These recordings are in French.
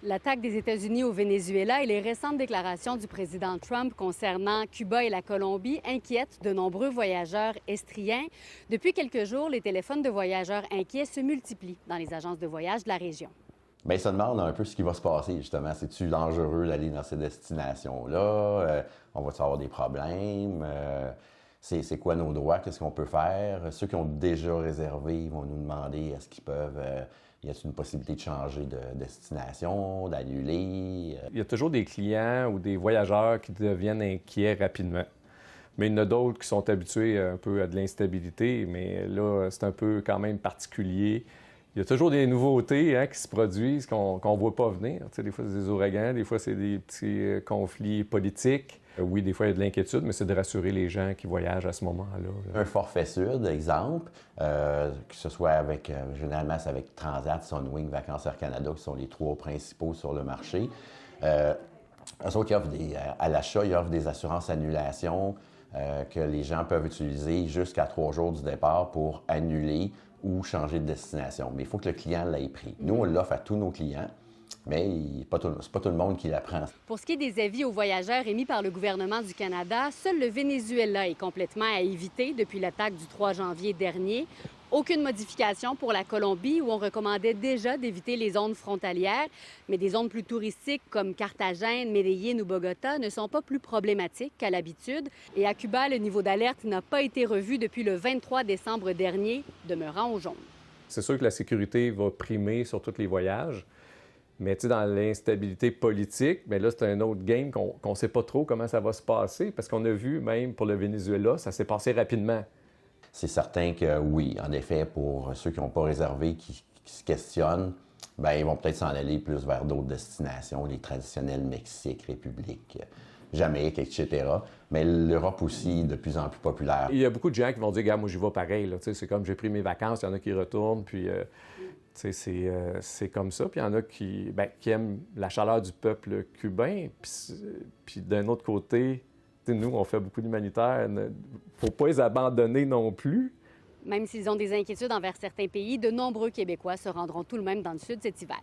L'attaque des États-Unis au Venezuela et les récentes déclarations du président Trump concernant Cuba et la Colombie inquiètent de nombreux voyageurs estriens. Depuis quelques jours, les téléphones de voyageurs inquiets se multiplient dans les agences de voyage de la région. Bien, ça demande un peu ce qui va se passer, justement. C'est-tu dangereux d'aller dans ces destinations-là? On va-tu avoir des problèmes? C'est quoi nos droits? Qu'est-ce qu'on peut faire? Ceux qui ont déjà réservé vont nous demander est-ce qu'ils peuvent... y a-t-il une possibilité de changer de destination, d'annuler? Il y a toujours des clients ou des voyageurs qui deviennent inquiets rapidement. Mais il y en a d'autres qui sont habitués un peu à de l'instabilité, mais là, c'est un peu quand même particulier. Il y a toujours des nouveautés qui se produisent qu'on ne voit pas venir. Tu sais, des fois, c'est des ouragans, des fois, c'est des petits conflits politiques. Oui, des fois, il y a de l'inquiétude, mais c'est de rassurer les gens qui voyagent à ce moment-là. Un forfait sud, exemple, que ce soit avec, généralement, c'est avec Transat, Sunwing, Vacances Air Canada, qui sont les trois principaux sur le marché. Eux autres, à l'achat, ils offrent des assurances annulation que les gens peuvent utiliser jusqu'à 3 jours du départ pour annuler ou changer de destination. Mais il faut que le client l'ait pris. Nous, on l'offre à tous nos clients, mais c'est pas tout le monde qui la prend. Pour ce qui est des avis aux voyageurs émis par le gouvernement du Canada, seul le Venezuela est complètement à éviter depuis l'attaque du 3 janvier dernier. Aucune modification pour la Colombie, où on recommandait déjà d'éviter les zones frontalières, mais des zones plus touristiques comme Carthagène, Medellín ou Bogota ne sont pas plus problématiques qu'à l'habitude. Et à Cuba, le niveau d'alerte n'a pas été revu depuis le 23 décembre dernier, demeurant au jaune. C'est sûr que la sécurité va primer sur tous les voyages, mais tu sais, dans l'instabilité politique, mais là, c'est un autre game qu'on ne sait pas trop comment ça va se passer, parce qu'on a vu, même pour le Venezuela, ça s'est passé rapidement. C'est certain que oui, en effet, pour ceux qui n'ont pas réservé, qui se questionnent, bien, ils vont peut-être s'en aller plus vers d'autres destinations, les traditionnels Mexique, République, Jamaïque, etc. Mais l'Europe aussi, de plus en plus populaire. Il y a beaucoup de gens qui vont dire, gars, moi, j'y vais pareil. Là. C'est comme j'ai pris mes vacances, il y en a qui retournent, puis c'est comme ça. Puis il y en a qui aiment la chaleur du peuple cubain. Puis d'un autre côté, nous, on fait beaucoup d'humanitaire. Il ne faut pas les abandonner non plus. Même s'ils ont des inquiétudes envers certains pays, de nombreux Québécois se rendront tout de même dans le sud cet hiver.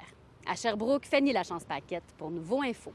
À Sherbrooke, Fanny Lachance-Paquette pour Nouveau Info.